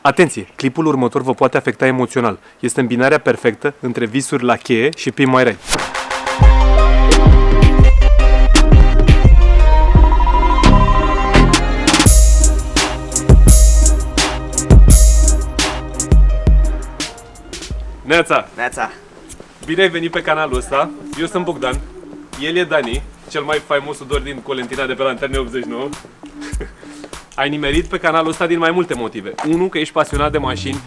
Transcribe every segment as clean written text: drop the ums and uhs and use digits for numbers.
Atenție! Clipul următor vă poate afecta emoțional. Este îmbinarea perfectă între visuri la cheie și Pin My Ride. Neața! Neața! Bine ai venit pe canalul ăsta. Eu sunt Bogdan. El e Dani, cel mai faimos sudor din Colentina de pe Lanterne 89. Ai nimerit pe canalul ăsta din mai multe motive. 1. Că ești pasionat de mașini.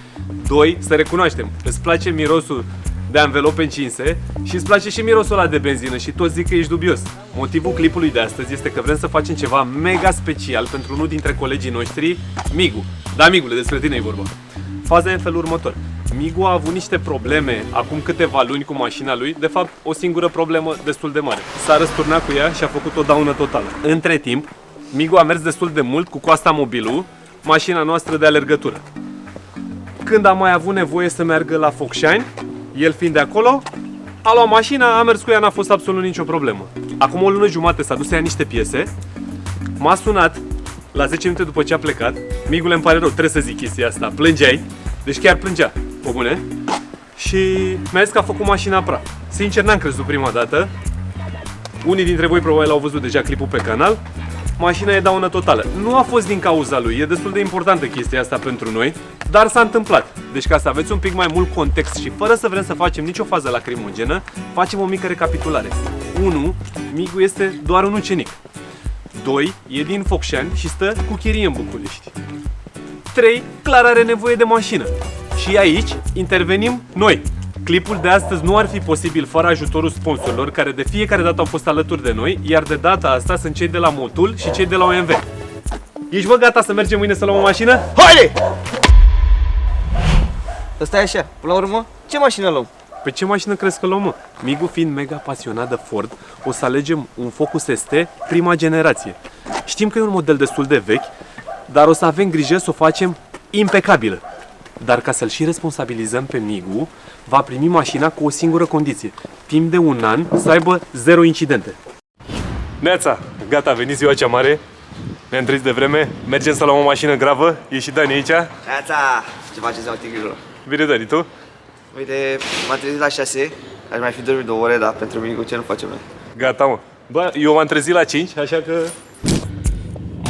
2. Să recunoaștem, îți place mirosul de anvelope încinse și îți place și mirosul ăla de benzină și toți zic că ești dubios. Motivul clipului de astăzi este că vrem să facem ceva mega special pentru unul dintre colegii noștri, Migu. Da, Migule, despre tine e vorba. Faza e în felul următor. Migu a avut niște probleme acum câteva luni cu mașina lui, de fapt o singură problemă destul de mare. S-a răsturnat cu ea și a făcut o daună totală. Între timp, Migu a mers destul de mult cu Coasta Mobilu, mașina noastră de alergătură. Când a mai avut nevoie să meargă la Focșani, el fiind de acolo, a luat mașina, a mers cu ea, n-a fost absolut nicio problemă. Acum o lună jumate s-a dus să ia niște piese, m-a sunat la 10 minute după ce a plecat. Migule, îmi pare rău, trebuie să zic chestia asta, plângeai, deci chiar plângea, pe bune, și mi-a zis că a făcut mașina praf. Sincer, n-am crezut prima dată. Unii dintre voi probabil au văzut deja clipul pe canal. Mașina e daună totală. Nu a fost din cauza lui, e destul de importantă chestia asta pentru noi, dar s-a întâmplat. Deci ca să aveți un pic mai mult context și fără să vrem să facem nicio fază lacrimogenă, facem o mică recapitulare. 1. Migu este doar un ucenic. 2. E din Focșani și stă cu chirie în București. 3. Clar are nevoie de mașină. Și aici intervenim noi. Clipul de astăzi nu ar fi posibil fără ajutorul sponsorilor, care de fiecare dată au fost alături de noi, iar de data asta sunt cei de la Motul și cei de la OMV. Ești bă gata să mergem mâine să luăm o mașină? Haide! Ăsta e așa, până la urmă, ce mașină luăm? Pe ce mașină crezi că luăm, mă? Migu fiind mega pasionat de Ford, o să alegem un Focus ST prima generație. Știm că e un model destul de vechi, dar o să avem grijă să o facem impecabilă. Dar ca să-l și responsabilizăm pe Migu, va primi mașina cu o singură condiție. Timp de 1 an să aibă 0 incidente. Neața, gata, a venit ziua cea mare. Ne-am trezit de vreme, mergem să luăm o mașină gravă. E și Dani aici. Neața! Ce faceți, mă, tigrilor? Bine, Dani, tu? Uite, m-am trezit la 6, aș mai fi dormit 2 ore, dar pentru Migu ce nu facem noi? Gata, mă. Bă, eu m-am trezit la 5, așa că...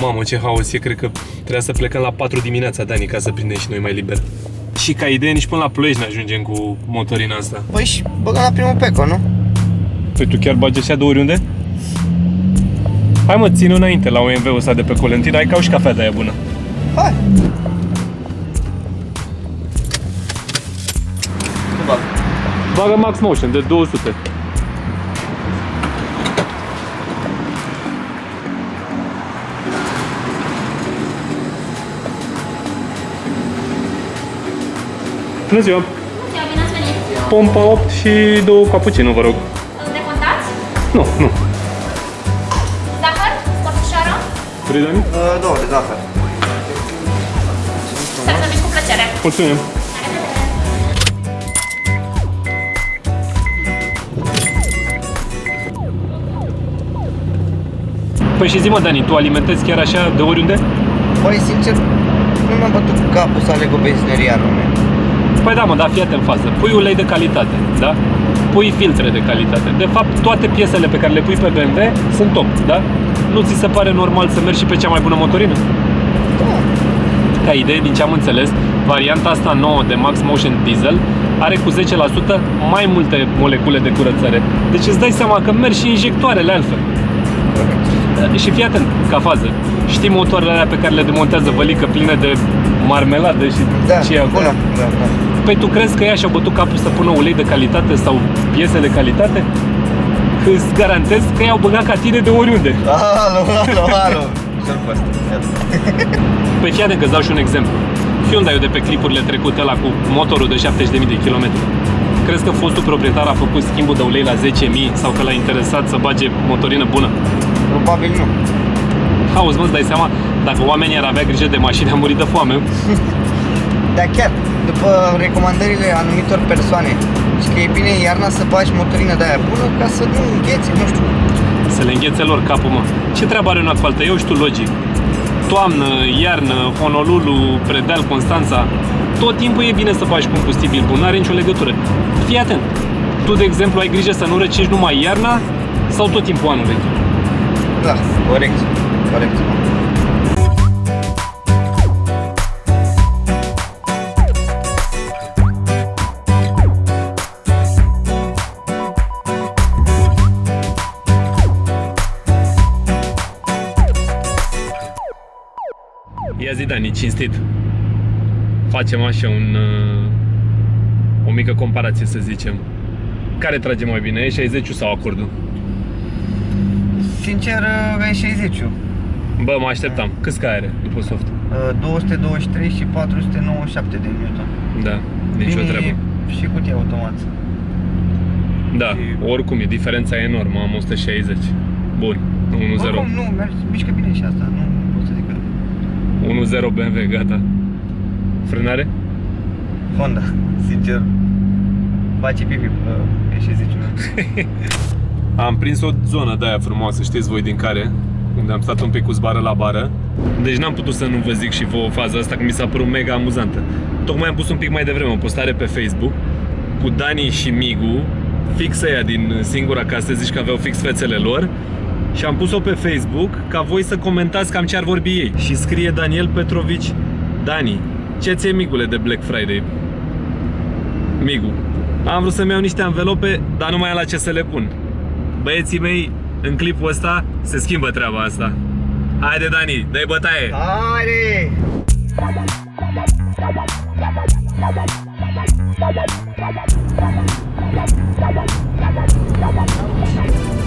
Mamă, ce haos e, cred că trebuia să plecăm la 4 dimineața, Dani, ca să prindem și noi mai liber. Și ca idee, nici până la Ploiești ne ajungem cu motorina asta. Păi și băgăm la primul peco, nu? Păi tu chiar bagi așa de oriunde? Hai mă, ține înainte la OMV-ul ăsta de pe Colentina, ai ca și cafea de-aia bună. Hai! Nu bag. Bagă Max Motion de 200. Bună ziua! Bine ați venit! Pompa 8 și 2 cappuccino, vă rog. Decontați? Nu. Zahăr? Scorțișoară? Vrei, Dani? Două de zahăr. Să serviți cu plăcere! Mulțumim! Păi și zi-mă, Dani, tu alimentezi chiar așa de oriunde? Păi, sincer, nu mi-am bătut cu capul să aleg o benzinerie anume. Păi da, mă, dar fii atent în fază. Pui ulei de calitate, da? Pui filtre de calitate. De fapt, toate piesele pe care le pui pe BMW sunt top, da? Nu ți se pare normal să mergi și pe cea mai bună motorină? Da. Ca idee, din ce am înțeles, varianta asta nouă de Max Motion Diesel are cu 10% mai multe molecule de curățare. Deci îți dai seama că mergi și injectoarele altfel. Și fii atent, ca fază. Știi motoarele alea pe care le demontează vălică pline de marmeladă și ce e acolo? Da. Păi tu crezi că ea și-au bătut capul să pună ulei de calitate sau piese de calitate? Îți garantez că i-au băgat ca tine de oriunde. Alo. Ce-l fost? Păi fii atent că îți dau și un exemplu. Hyundai-ul de pe clipurile trecute ăla cu motorul de 70.000 de kilometri. Crezi că fostul proprietar a făcut schimbul de ulei la 10.000 sau că l-a interesat să bage motorină bună? Probabil nu. Auzi, mă, îți dai seama, dacă oamenii ar avea grijă de mașini, am murit de foame. Dar chiar, după recomandările anumitor persoane, și că e bine în iarna să bagi motorină de aia bună ca să nu îngheți, nu știu. Să le înghețe lor capul, mă. Ce treabă are una cu alta? Eu știu logic. toamnă, iarnă, Honolulu, Predeal, Constanța, tot timpul e bine să faci combustibil bun, n-are nicio legătură. Fii atent. Tu, de exemplu, ai grijă să nu răcești numai iarna sau tot timpul anului? Da, corect. Corect. Ia zi, Dani, cinstit. Facem așa o mică comparație, să zicem. Care trage mai bine, E60 sau acordul? Sincer, E60-ul. Bă, mă așteptam. Câți cai are după soft? 223 și 497 de Newton. Da, nicio Bine, treabă. și cutie automat. Da, oricum e, diferența e enormă, am 160. Bun, 1-0. Oricum, nu, mișcă bine și asta, nu pot să zic că... 1-0 BMW, gata. Frânare? Honda, sincer. Face pipi E60-ul. Am prins o zonă de aia frumoasă, știți voi din care? Unde am stat un pic cu zbară la bară. Deci n-am putut să nu vă zic și vouă faza asta, că mi s-a părut mega amuzantă. Tocmai am pus un pic mai devreme o postare pe Facebook cu Dani și Migu, fix aia din Singura Casă, zici că aveau fix fețele lor. Și am pus-o pe Facebook ca voi să comentați cam ce ar vorbi ei. Și scrie Daniel Petrovici: Dani, ce ție, Migule, de Black Friday? Migu: am vrut să-mi iau niște anvelope, dar nu mai am la ce să le pun. Băieții mei, în clipul ăsta se schimbă treaba asta. Haide, Dani, dă-i bătaie! Haide!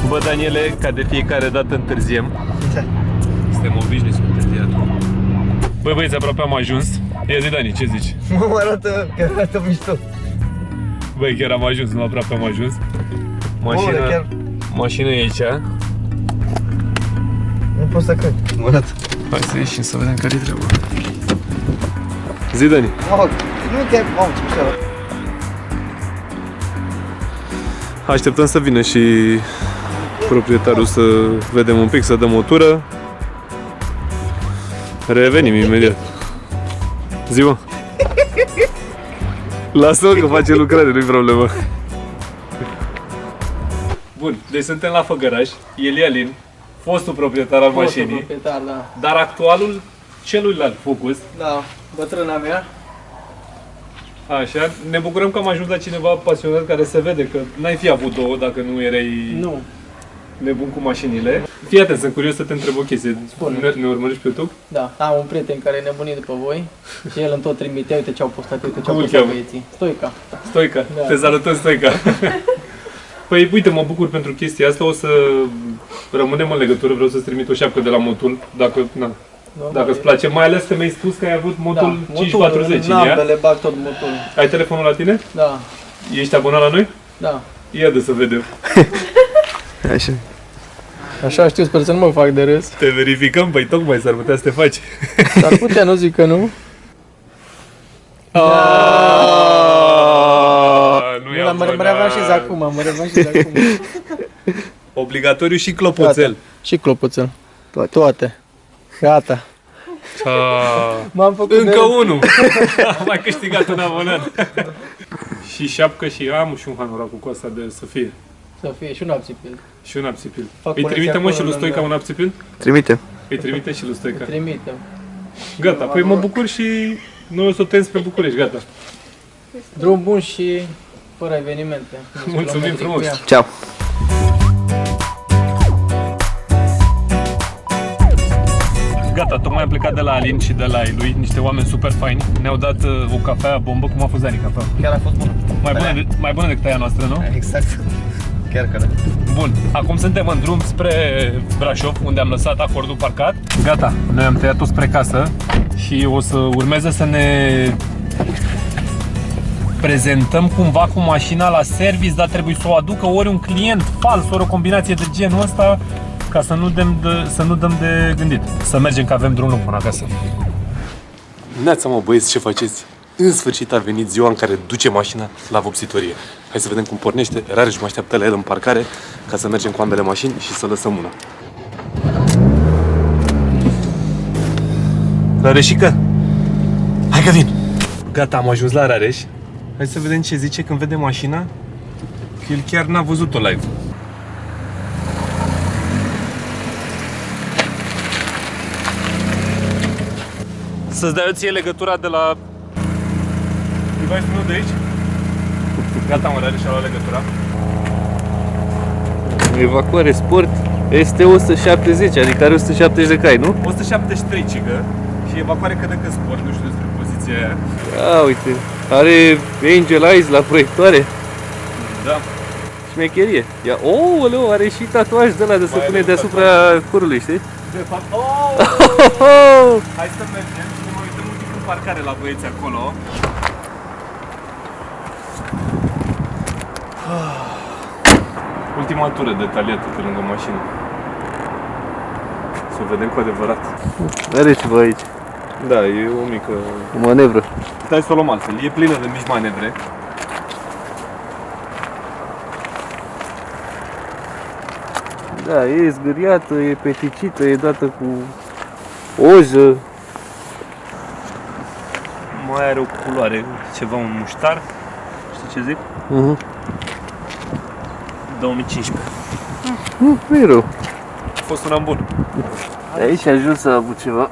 Bă, Daniele, ca de fiecare dată întârziem. Ce? Suntem obișnuiți cu întârziatul. Băi, băieți, aproape am ajuns. Ia zi, Dani, ce zici? Mă arată, chiar arată mișto. Băi, chiar am ajuns, nu aproape am ajuns. Mașina e aici. Nu pot să cred. Mă arată. Hai să ieșim să vedem care-i treaba. Zi, Dani. Nu te... ce mișto. Așteptăm să vină și proprietarul să vedem un pic, să dăm o tură. Revenim imediat. Zi-mă. Lasă-o că face lucrare, nu-i problemă. Bun, deci suntem la Făgăraș. El e Alin, fostul proprietar al mașinii. Proprietar, da. Dar actualul celuilalt Focus. Da, bătrâna mea. Așa, ne bucurăm că am ajuns la cineva pasionat, care se vede că n-ai fi avut două dacă nu erai Nu. nebun cu mașinile. Fii atent, sunt curios să te întreb o chestie. Spune. Ne urmărești pe YouTube? Da, am un prieten care e nebunit după voi și el în tot trimite, uite ce au postat, uite ce au Cum îl postat cheamă? băieții. Stoica. Stoica, Da. te salutăm, Stoica. Păi uite, mă bucur pentru chestia asta, o să rămânem în legătură, vreau să-ți trimit o șapcă de la Motul, dacă îți place, mai ales că mi-ai spus că ai avut Motul 540 în ea. ambele bag tot motul. Ai telefonul la tine? Da, Ești abonat la noi? da. Ia de să vedem. Așa. Așa știu, sper să nu mă fac de râs. Te verificăm, păi tocmai s-ar putea să te faci. S-ar putea, nu zic că nu. Nu Da, mă reveam și acum, mă reveam și acum. Obligatoriu și clopoțel. Gata. Și clopoțel. Toate. Gata. M-am făcut Încă de... unul! Am mai câștigat un abonat. Și șapcă și am și un hanorac cu coasta de Sofie. Să fie și un apsipil. Și un apsipil. Fac Îi trimite, mă, și lui colecția Stoica acolo un apsipil? Trimite. Îi trimite și lui Stoica. Trimitem. Gata, păi mă bucur și noi o să o spre București, gata. Drum bun și fără evenimente. Mulțumim frumos. Ceau. Gata, tocmai am plecat de la Alin și de la ei lui, niște oameni super faini. Ne-au dat o cafea bombă, cum a fost, Dani, cafea? Chiar a fost bună. Mai bună decât aia noastră, nu? Exact. Chiar că da. Bun, acum suntem în drum spre Brașov, unde am lăsat acordul parcat. Gata, noi am tăiat-o spre casă și o să urmeze să ne prezentăm cumva cu mașina la service, dar trebuie să o aducă ori un client fals, ori o combinație de genul ăsta, ca să nu dăm de gândit. Să mergem, că avem drum lung până acasă. Neața, mă, băieți, ce faceți? În sfârșit a venit ziua în care duce mașina la vopsitorie. Hai să vedem cum pornește. Rareș mă așteaptă la el în parcare ca să mergem cu ambele mașini și să lăsăm una. Rareșică? Hai că vin! Gata, am ajuns la Rareș. Hai să vedem ce zice când vede mașina. Că el chiar n-a văzut-o live. Să-ți dai eu ție legătura de la... device-ul meu de aici? Gata, mă, Rareș a luat legătura. Evacuare sport este 170, adică are 170 de cai, nu? 173, cică. Și evacuare cât de cât sport, nu știu despre poziția aia. A, uite, are Angel Eyes la proiectoare. Da. Șmecherie. Ia, oh, are și tatuaj de ăla de se pune deasupra curului, știi? De fapt, hai să mergem și ne mai uităm un pic în parcare la băieți acolo. Ultima tură detaliată pe lângă mașină. Să o vedem cu adevărat. Are ceva aici, Da, e o mică... o manevră. Stai să o luăm altfel, e plină de mici manevre. Da, e zgâriată, e peticită, e dată cu ojă. Mai are o culoare, ceva un muștar. Știi ce zic? 2015. Nu e rău. A fost un an bun. Aici a ajuns să a avut ceva.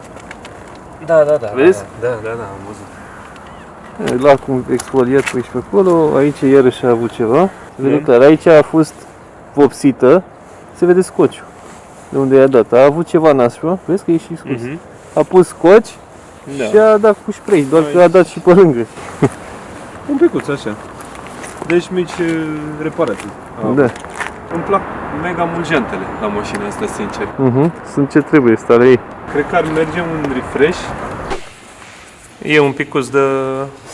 Da. Vezi? Da, am văzut. Lacul exfoliat pe aici pe acolo, aici iarăși a avut ceva. Se vede Bine. clar, aici a fost vopsită, se vede scociul. De unde i-a dat. A avut ceva nasul, vezi că e și scos. A pus scoci și a dat cu spray, doar că a dat și pe lângă. Un picuț așa. Deci mici reparații. Da. Îmi plac mega mult jantele la mașina asta, sincer. Sunt ce trebuie, stare ei. Cred că ar merge un refresh. E un picuț de...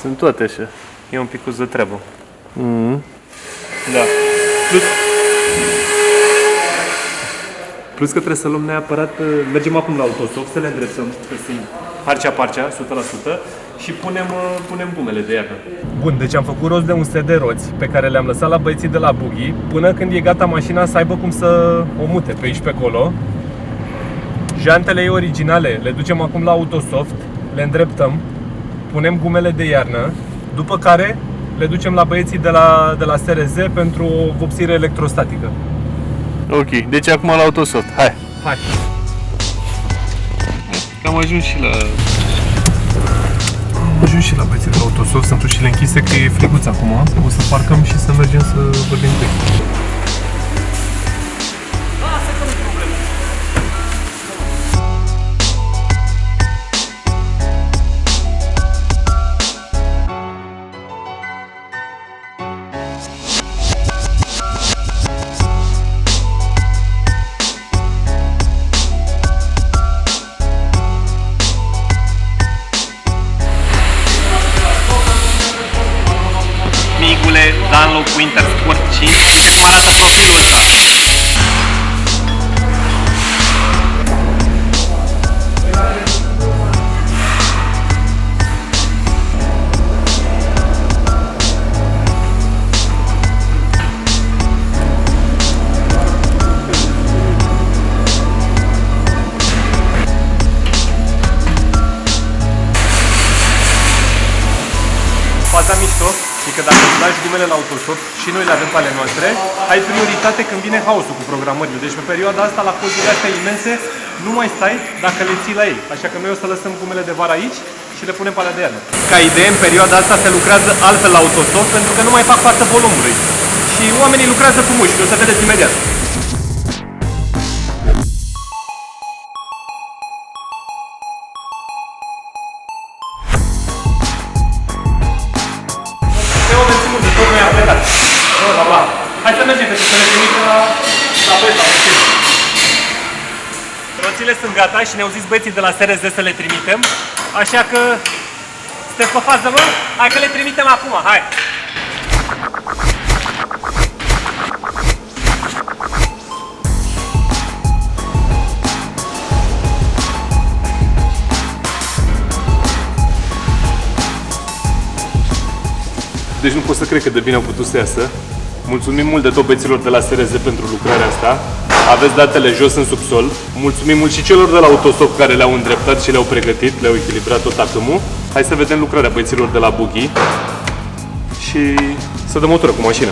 Sunt toate așa. E un picuț de treabă. Da. Plus că trebuie să luăm neapărat, mergem acum la autostop, să le îndreptăm, că sunt parcea, 100% și punem gumele de iarnă. Bun, deci am făcut rost de un set de roți pe care le-am lăsat la băieții de la Buggy până când e gata mașina să aibă cum să o mute pe aici pe acolo. Jantele ei originale le ducem acum la Autosoft, le îndreptăm, punem gumele de iarnă, după care le ducem la băieții de la SRZ pentru o vopsire electrostatică. Ok, deci acum la Autosoft, hai. Am ajuns și la băieții de la Autosoft, sunt ușile închise că e friguț acum. O să parcăm și să mergem să vorbim cu ei. Migule, Dunlop Winter Sport 5, cum arată profilul ăsta? Faza mișto e că dacă îți lași gumele la Autosoft și noi le avem pe ale noastre, ai prioritate când vine haosul cu programările. Deci pe perioada asta, la costurile astea imense, nu mai stai dacă le ții la ei. Așa că noi o să lăsăm gumele de vară aici și le punem pe alea de iarnă. Ca idee, în perioada asta se lucrează altfel la Autosoft pentru că nu mai fac față volumului. Și oamenii lucrează cu mușchi, o să vedeți imediat. Hai să mergem, pentru că ne trimitem la băieți, la mașină. Roțile sunt gata și ne-au zis băieții de la SRZ să le trimitem. Așa că sunteți pe fază, mă? Hai că le trimitem acum, hai! Deci nu pot să cred că de bine au putut să iasă. Mulțumim mult de tot băieților de la SRZ pentru lucrarea asta. Aveți datele jos în subsol. Mulțumim mult și celor de la Autostop care le-au îndreptat și le-au pregătit, le-au echilibrat tot acâmul. Hai să vedem lucrarea băieților de la Buggy și să dăm o tură cu mașina.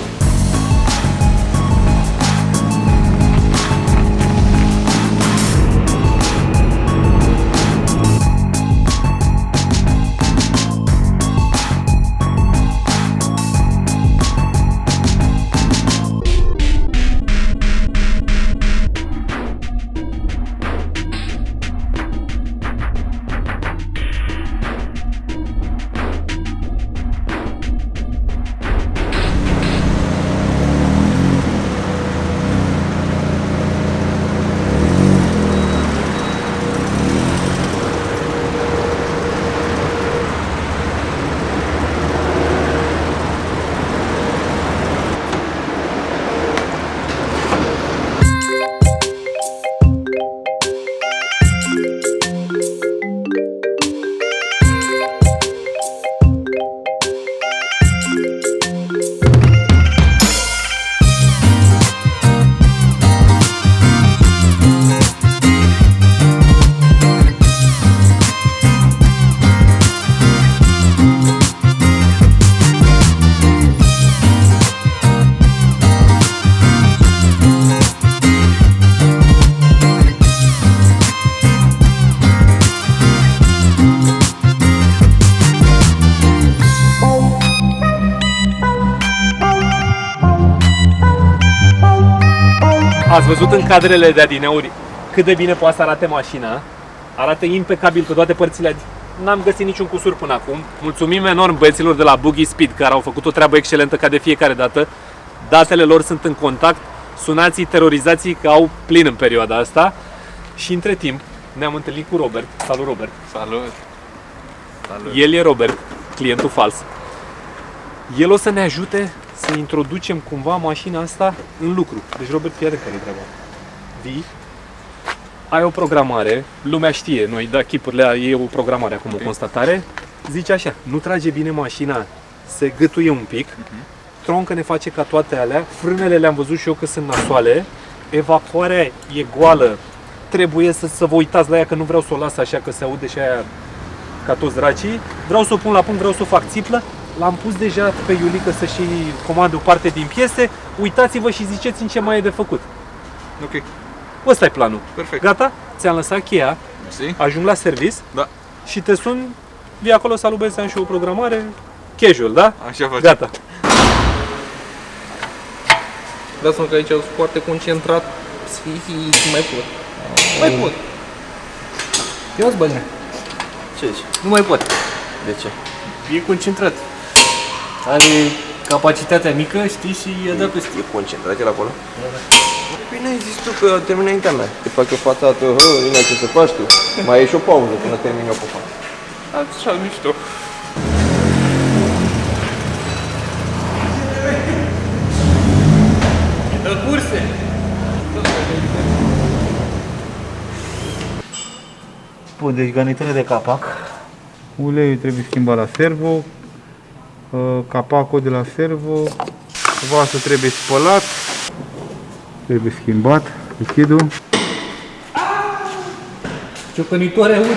Ați văzut în cadrele de adineauri cât de bine poate să arate mașina. Arată impecabil pe toate părțile. N-am găsit niciun cusur până acum. Mulțumim enorm băieților de la Buggy Speed care au făcut o treabă excelentă ca de fiecare dată. Datele lor sunt în contact. Sunați-i, terorizați-i că au plin în perioada asta. Și între timp ne-am întâlnit cu Robert. Salut, Robert! Salut! Salut! El e Robert, clientul fals. El o să ne ajute să introducem cumva mașina asta în lucru. Deci, Robert, fii atent care e treaba. Vii, ai o programare, lumea știe, noi da chipurile, e o programare acum, o constatare. Zice așa, nu trage bine mașina, se gâtuie un pic, troncă ne face ca toate alea, frânele le-am văzut și eu că sunt nasoale, evacuarea e goală, trebuie să vă uitați la ea că nu vreau să o las așa că se aude și aia ca toți dracii. Vreau să o pun la punct, vreau să o fac țiplă. L-am pus deja pe Iulică să-și comande o parte din piese. Uitați-vă și ziceți în ce mai e de făcut. Ok. Ăsta e planul. Perfect. Gata? Ți-am lăsat cheia, Mersi. ajung la service Da. și te sun, vii acolo, salut băieți, am și o programare casual, da? Așa facem. Gata. Vreau să mă că aici sunt foarte concentrat psihic, mai pot. Mai pot. Eu băne. Ce zici? Nu mai pot. De ce? E concentrat. Are capacitatea mică, știi, și i-a dat peste. E concentrat el acolo? Bine ai zis tu că termină înaintea mea. Te fac o față dată, Ina, ce să faci tu? Mai e și o pauză până termin eu pe față. Așa, mișto. Dă curse! Bun, deci garnitură de capac. Uleiul trebuie schimbat la servo. Capacul de la servo. Vasul trebuie spălat. Trebuie schimbat lichidul. Ciocănitoare Audi.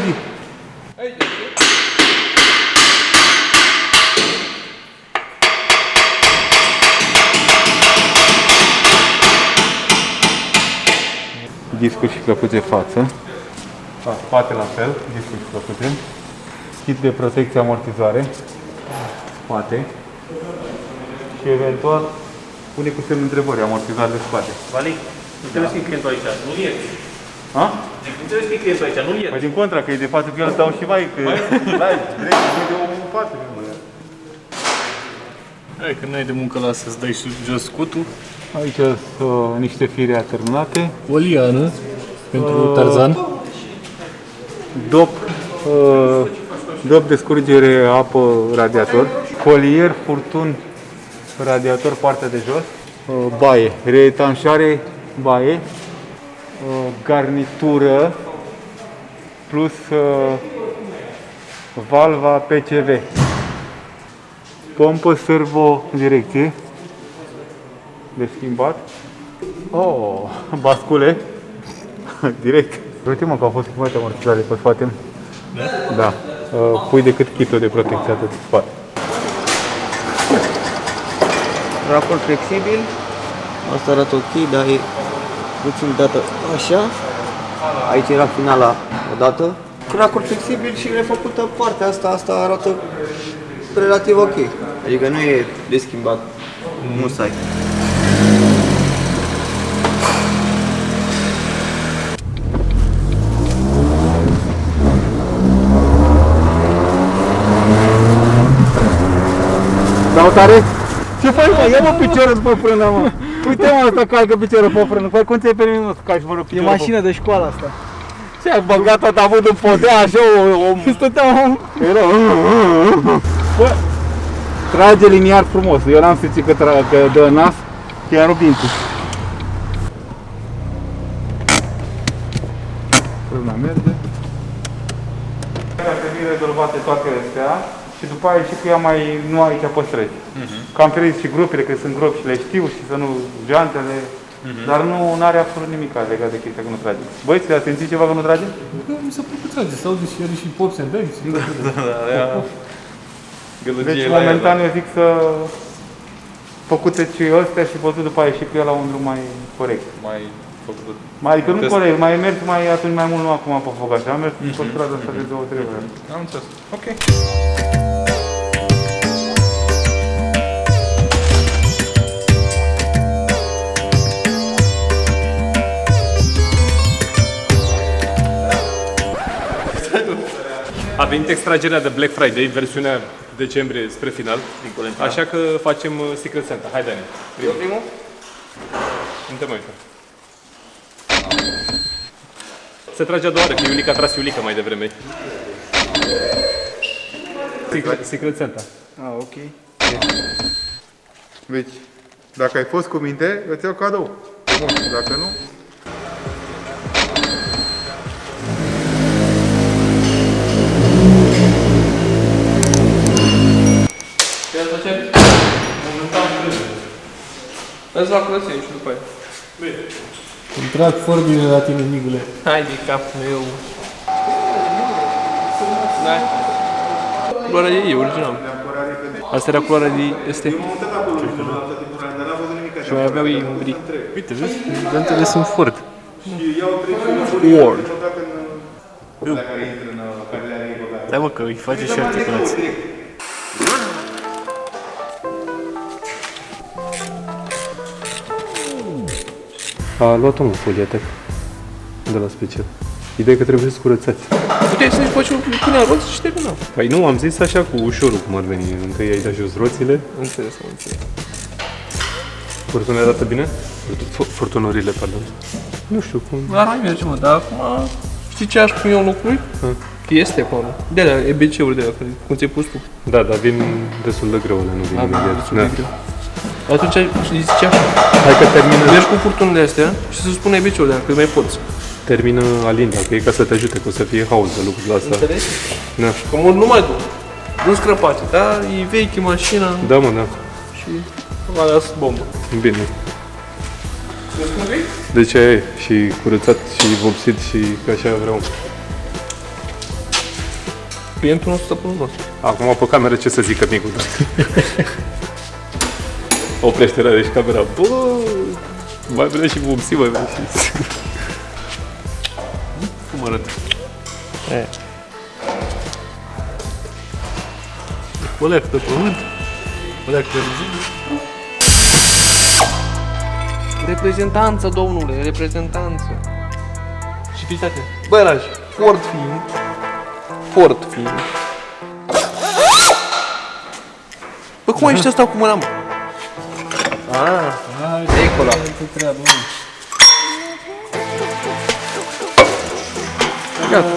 Discuri și clăpuțe față. La spate la fel, discuri și clăpuțe. Kit de protecție amortizoare. Spate. Și eventual pune cu semnul întrebării amortizoare de spate. Vali, nu trebuie să fii clientul aici, nu-l ierți. Ha? Nu trebuie să fii clientul aici, nu-l ierți. Păi din contra, că e de față că eu îl dau și mai, că drept de omul în față. Hai că n-ai de muncă, lasă să-ți dai jos scutul. Aici sunt niște fire atârnate. O liană pentru Tarzan. Dop de scurgere apă radiator. Colier, furtun, radiator partea de jos. Baie, reetanșare, baie. Garnitură plus valva PCV. Pompă servo direcție de schimbat. Oh, bascule. Direct. Uite mă că au fost schimbate amortizoare pe spate. Da. Pui decât kitul de protecție atât pe spate. Raport flexibil. Asta arată ok, dar e puțin dată așa. Aici era finala odată. Racort flexibil și refăcută partea asta. Asta arată relativ ok. Adică nu e de schimbat musai. Dau tare? Ce faci, mă? Ia-mă piciorul după frână, mă! Uite, mă, asta calcă piciorul pe frână. Păi cum ți-ai permis, mă, să calci fără piciorul? E mașină de școală asta. Ce-ai băgat tot avut în podea, așa, o... Stăteam... Era... Bă, trage liniar frumos. Eu n-am simțit că dă nas, că i-am rupt dinții. Frâna merge. Ar trebui rezolvate toate astea. Și după aia și cu ea mai nu aici pe străzi. Că am pierdut și grupele, că sunt gropi și le știu și să nu jantele. Dar nu are absolut nimic legat de chestia că nu trage. Băi, ți-a simțit ceva că nu trage? Mi se pare că trage, se aude și are și pops and bangs. Deci momentan eu zic să făcute și ăstea și văzut după aia și cu el la un drum mai corect. Mai făcut. Mai, adică nu corect, mai mers mai atunci mai mult nu acum pe foc așa, am mers pe strada asta de 2-3 ori. Am înțeles. Ok. A venit extragerea de Black Friday, versiunea decembrie spre final. Așa că facem Secret Santa. Hai, Dani. Eu primul? Nu te mai uita. Se trage a doua oară, că Iulica a tras Iulica mai devreme. Secret Santa. Ah, ok. Deci, dacă ai fost cu minte, îți iau cadou. Dacă nu... Vezi la curățenie și după aia. Îmi trag formile la tine, Nigule. Hai de capul meu. Da. Culoarea ei e original. Asta era culoarea de ST. Și mai aveau ei un gri. Uite, vezi? Dantele sunt Ford. Ford. Da, mă, că îi face și articulații. A luat-o în folietec de la special. Ideea că trebuie să curățați. Puteai să-i faci o punea roți și terminam. Păi nu, am zis așa cu ușorul cum ar veni. Întâi ai dat jos roțile. Înțeles, am înțeles. Furtuna arată bine? Furtunurile, pardon. Nu știu cum... Dar mai merge, mă, dar acum... Știi ce aș pune eu în locul lui? Că este acolo. De-alea, EBC-uri de-alea, cum ți-ai pus tu. Da, dar vin destul de greu alea, nu vin imediat. Destul de greu. Atunci zice așa. Hai că termină... Mergi cu furtunile astea și să spune EBC-uri de-alea, cât mai poți. Termină Alinda, că e ca să te ajute, că o să fie haos de lucrul ăsta. Înțelegi? Da. Că mult nu mai duc. Nu scrăpate, da? E veche mașina Da, mă, da. și alea sunt bombă. Bine. Deci aia e, și curățat, și vopsit, și că așa vreau. Clientul nostru stăpânul nostru. Acum pe cameră ce să zică micul tău? Oprește rare și camera. Bă, mai vrea și vopsit, mai vrea și... Cum arăt? O leacă de pământ, o leacă de rugină. Reprezentanță, domnule, reprezentanță. Și fiți atent. Băi, lași, Ford fiind. Bă, cum ai ăștia stau cu mâna, mă? Eicola. Gata.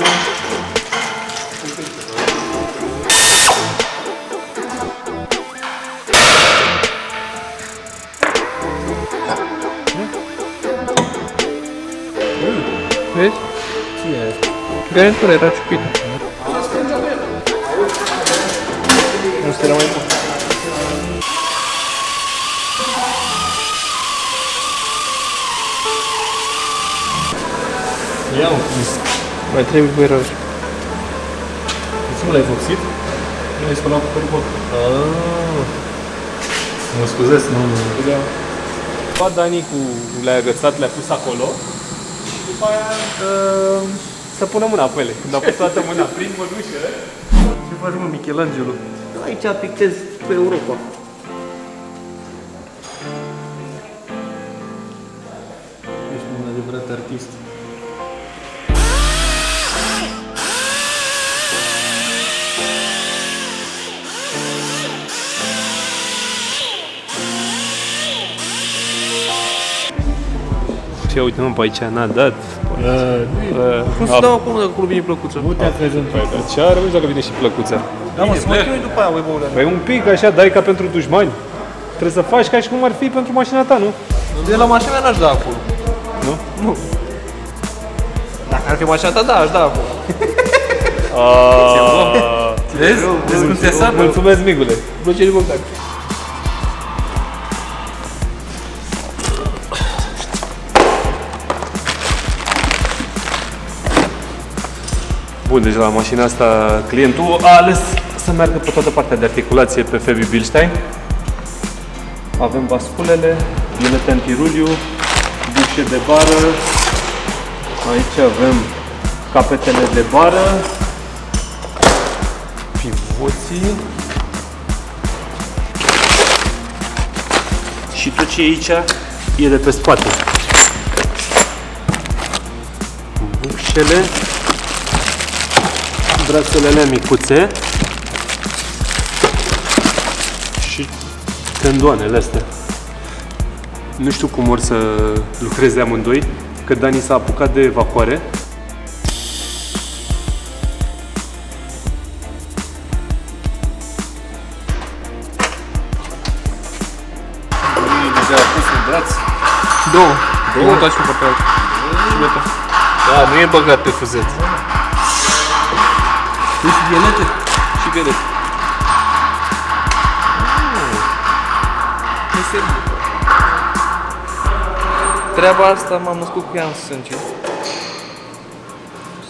Vezi? Garnitura era ciupită. Nu se era mai bun. Mai trebuie băieraj. Deci nu l-ai vopsit? Nu l-ai spălat cu părul bot. Mă scuzați, nu... Ba Dani le-a agățat, le-a pus acolo. Și după aia să pună mâna pe ele. Când a pus toată mâna prin mădușă. Ce faci, mă, Michelangelo? Aici pictez pe Europa. Ești un adevărat artist. Ce uite mă, pe aici n-a dat. Cum să dau acum dacă acolo vine plăcuța? Nu te-a crezut. Păi, dar ce are, dacă vine și plăcuța? Da, mă, să mă chinui după aia, ueboule. Păi un pic așa, dai ca pentru dușmani. Trebuie să faci ca și cum ar fi pentru mașina ta, nu? De la mașina n-aș da acolo. Nu? Nu. Dacă ar fi mașina ta, da, aș da acolo. Vezi? Vezi cum te sapă? Mulțumesc, migule. Plăcere de contact. Bun, deci la mașina asta clientul a ales să meargă pe toată partea de articulație pe Febi Bilstein. Avem basculele, bilete antiruliu, bușe de bară, aici avem capetele de bară, pivoții și tot ce e aici e de pe spate. Bușele, brațelele micuțe și tendoanele astea. Nu știu cum or să lucreze amândoi, că Dani s-a apucat de evacuare. Deja a pus un braț. Două. Două. Două, și pe altul. Și gata. Da, nu e băgat pe fuzet. Și ghelete. Și ghelete. Meserie. Treaba asta m-am născut cu ea în sânge.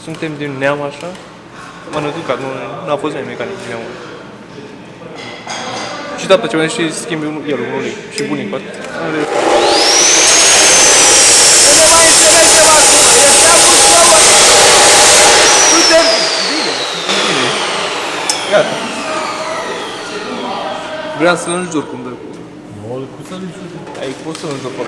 Suntem din neam așa. M-am educat, nu a fost nimeni mecanic din neamul. Și tata ce mai și schimbi el unul lui. Și bunicul. Gata. Vreau să-l înjur cum dă cu... Cum să nu știu? Ai pot să-l înjur pe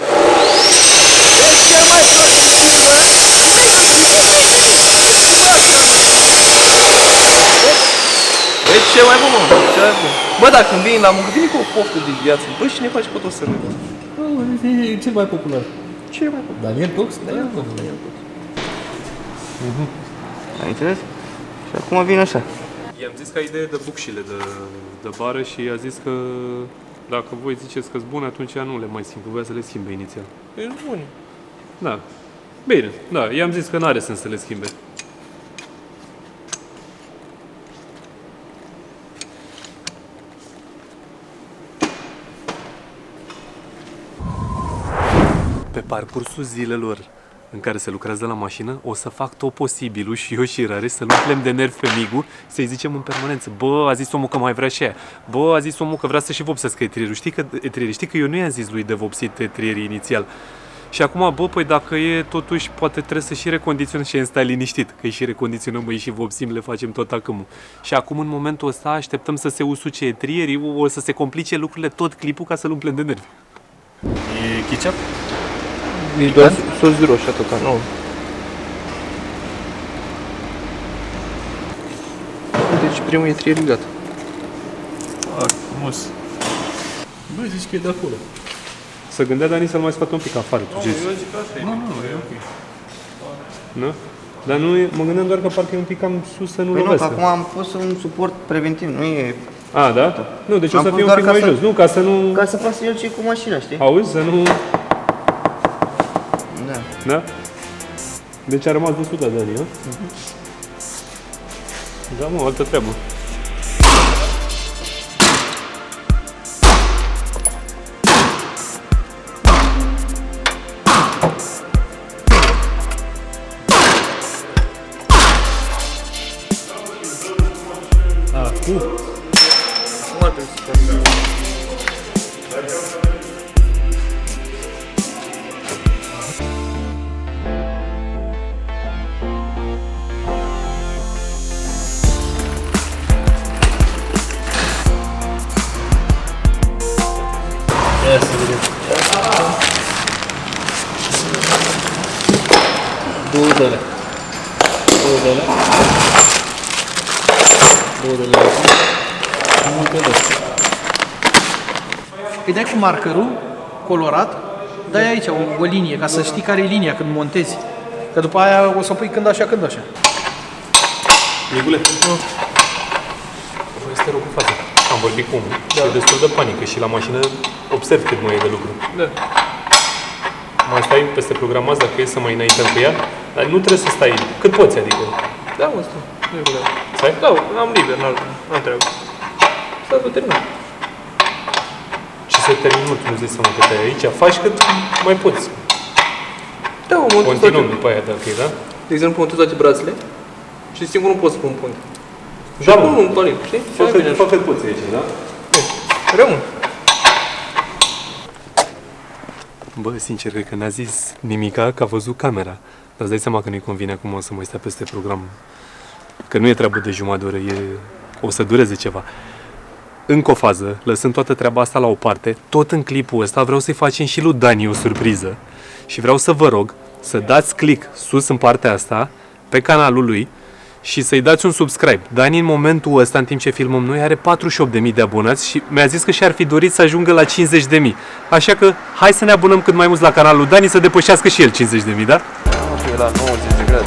E ce mai bun, mă, ce mai bun. Bă, dacă când vin, am gândit cu o poftă de viață. Bă, și ne faci pe toți să râdă. E cel mai popular. Ce mai bun? Daniel Tox? Daniel Tox. Ai înțeles? Și acum vin așa. I-am zis că ai idee de bucșile de bară și a zis că dacă voi ziceți că-s bune, atunci nu le mai simt, că voia să le schimbe inițial. Ești bun. Da. Bine, da, i-am zis că n-are sens să le schimbe. Pe parcursul zilelor în care se lucrează la mașină, o să fac tot posibilul și eu și Rare să nu plem de nervi pe Migu, să-i zicem în permanență: bă, a zis omul că mai vrea și aia. Bă, a zis omul că vrea să și vopsească etrierul. Știi că eu nu i-am zis lui de vopsit etrierii inițial. Și acum, bă, păi dacă e totuși, poate trebuie să și recondiționăm și stai liniștit, că îi și recondiționăm, îi și vopsim, le facem tot acâmul. Și acum, în momentul ăsta, așteptăm să se usuce etrierii, o să se complice lucrurile tot clipul ca să-l umplem de nervi. E ketchup? E doar sos de roșie atâta, nu. Deci primul e trierul gata. Frumos. Bă, zici că e de acolo. Să gândea Dani să-l mai scoată un pic afară, tu zici. Nu, e ok. Nu? Dar nu e, mă gândeam doar că parcă e un pic cam sus să nu Păi nu, că lovească. acum am pus un suport preventiv, nu e... A, da? Nu, deci o Am să pus fie un doar pic ca mai să- jos. Nu, ca să nu... Ca să facă el ce cu mașina, știi? Auzi? Să nu... Da. Da? Deci a rămas 200 de ani, nu? Da, mă, altă treabă. Ia să vedem. Două de alea. Două de alea. Două de alea. Multe de alea. Îi dai cu markerul colorat, dai aici o linie, ca să știi care e linia când montezi. Că după aia o să o pui când așa, când așa. Migule, voi să te rog în față. Am vorbit cu omul și e destul de panică și la mașină observ cât mai e de lucru. Da. Mai stai peste programați dacă e să mai înaintăm cu ea, dar nu trebuie să stai cât poți, adică. Da, mă, stai. Nu e problemă. Stai? Da, am liber, n-am treabă. Stai, vă termin. Și să termin mult, nu-ți dai seama că te-ai aici, faci cât mai poți. Da, mă, montez Continuăm toate. după aia dacă e, da? De exemplu, montez toate brațele și singur nu pot să pun punte. Și Da, pun mă. un palin, știi? Și mai bine. Fă cât poți aici, da? Rămân. Bă, sincer, cred că n-a zis nimica, că a văzut camera. Dar îți dai seama că nu-i convine acum o să mai stea peste program. Că nu e treabă de jumătate de oră, o să dureze ceva. Încă o fază, lăsând toată treaba asta la o parte, tot în clipul ăsta vreau să-i facem și lui Dani o surpriză. Și vreau să vă rog să dați click sus în partea asta, pe canalul lui, și să-i dați un subscribe. Dani în momentul ăsta, în timp ce filmăm noi, are 48.000 de abonați și mi-a zis că și-ar fi dorit să ajungă la 50.000. Așa că hai să ne abonăm cât mai mulți la canalul lui Dani să depășească și el 50.000, da? E la 90 de grade.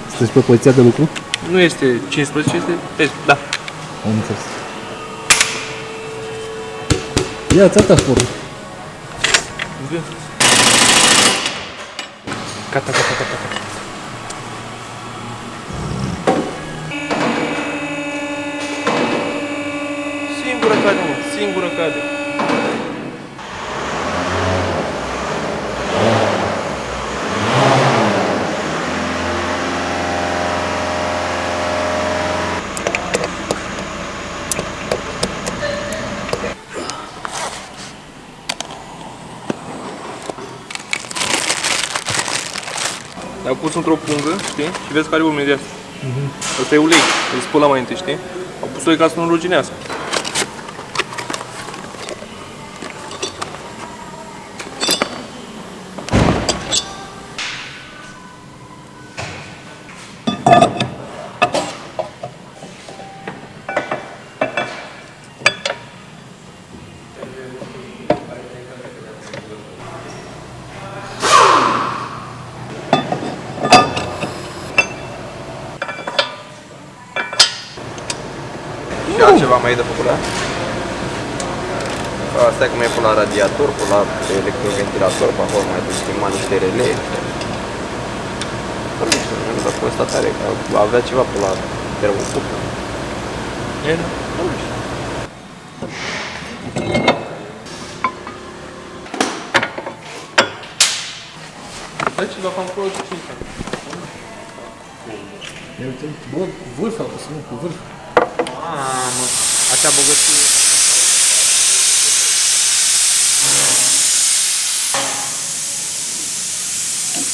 Sunteți pe poziția de lucru? Nu este 15, este 10, da. Am înțeles. Ia-ți atâta formă. Gata, gata, gata, gata. Singură cade, mă, singură cade. Le-am pus într-o pungă, știi? Și vezi care urme de asta. Asta e ulei, îl spăla mai întâi, știi? Am pus-o ca să nu ruginească. Și altceva mai e de făcut, da? Asta e cum e pe la radiator, pe la electroventilator, pe acolo mai duci schimba niște relei. Nu știu, nu am dat constatare că avea ceva pe la termocup. E, da? Nu știu. Deci la Pampul 5 ani. Bă, vârf a pus, nu, cu vârf. Mamă, așa bogăție.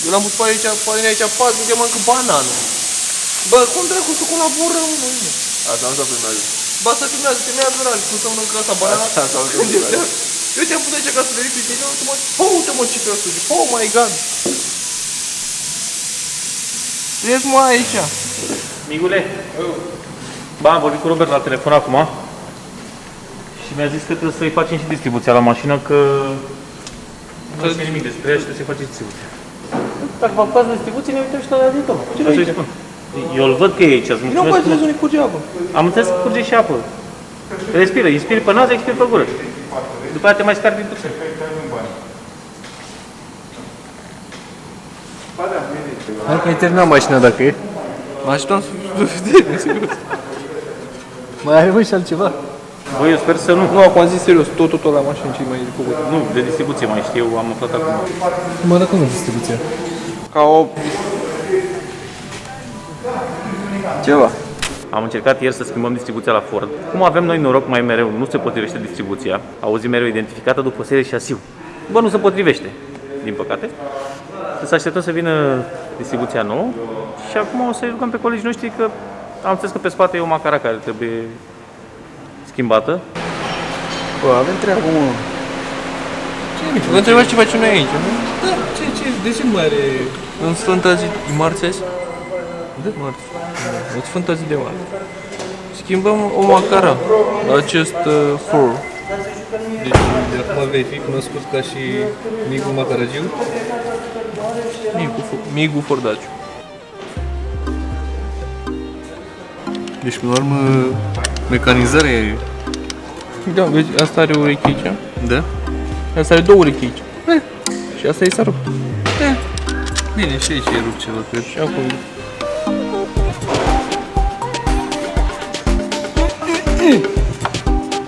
Eu l-am pus pe aici, pas, nu cheamă încă banană. Bă, cum dracu să colaborăm, mă? Asta nu s-a filmat. Ba, să filmează real, cum să mănâncă asta, banana. Asta s-a filmat. Eu te-am pus aici ca să verifici, uite-mă, uite-mă ce pe ăsta, oh my god. Vezi, mă, aici. Migule, ba, am vorbit cu Robert la telefon acum și mi-a zis că trebuie să-i facem și distribuția la mașină, că nu știe nimic despre ea și trebuie să-i facem distribuția. Dacă vă apucați de distribuție, ne uităm și la viitor. Ce Așa îi spun. Eu îl văd că e aici. Nu mai trebuie să ne curge apă. Am înțeles că curge și apă. Respiră, inspiri pe nază, expiri pe gură. După aceea te mai scarbi puțin. Hai că ai terminat mașina dacă e. Mă așteptam să vedem, sigur. Mai ai și altceva? Băi, eu sper să nu. Nu, acum am zis serios, totul la mașină ce mai făcut. Nu, de distribuție mai știu, am aflat acum. Mă arăt cum e distribuția. Ca o... Ceva. Am încercat ieri să schimbăm distribuția la Ford. Cum avem noi noroc mai mereu, nu se potrivește distribuția. Auzim mereu identificată după serie șasiu. Bă, nu se potrivește, din păcate. Să așteptăm să vină distribuția nouă și acum o să-i rugăm pe colegii noștri că am înțeles că pe spate e o macara care trebuie schimbată. Bă, avem treabă, mă. Vă întrebați ce facem noi aici, nu? Da, de ce mai are... În Sfânta zi, e marți azi? Da, marți. În Sfânta zi de marți. Schimbăm o macara la acest for. Deci de acum vei fi cunoscut ca și Migu Macaragiu? Migu Fordaciu. Deci, până la urmă, mecanizarea e... Da, vezi, asta are o ureche aici. Da? Asta are două ureche aici. Și asta e sară. Bine, și aici e rupt ceva, cred. Și acolo.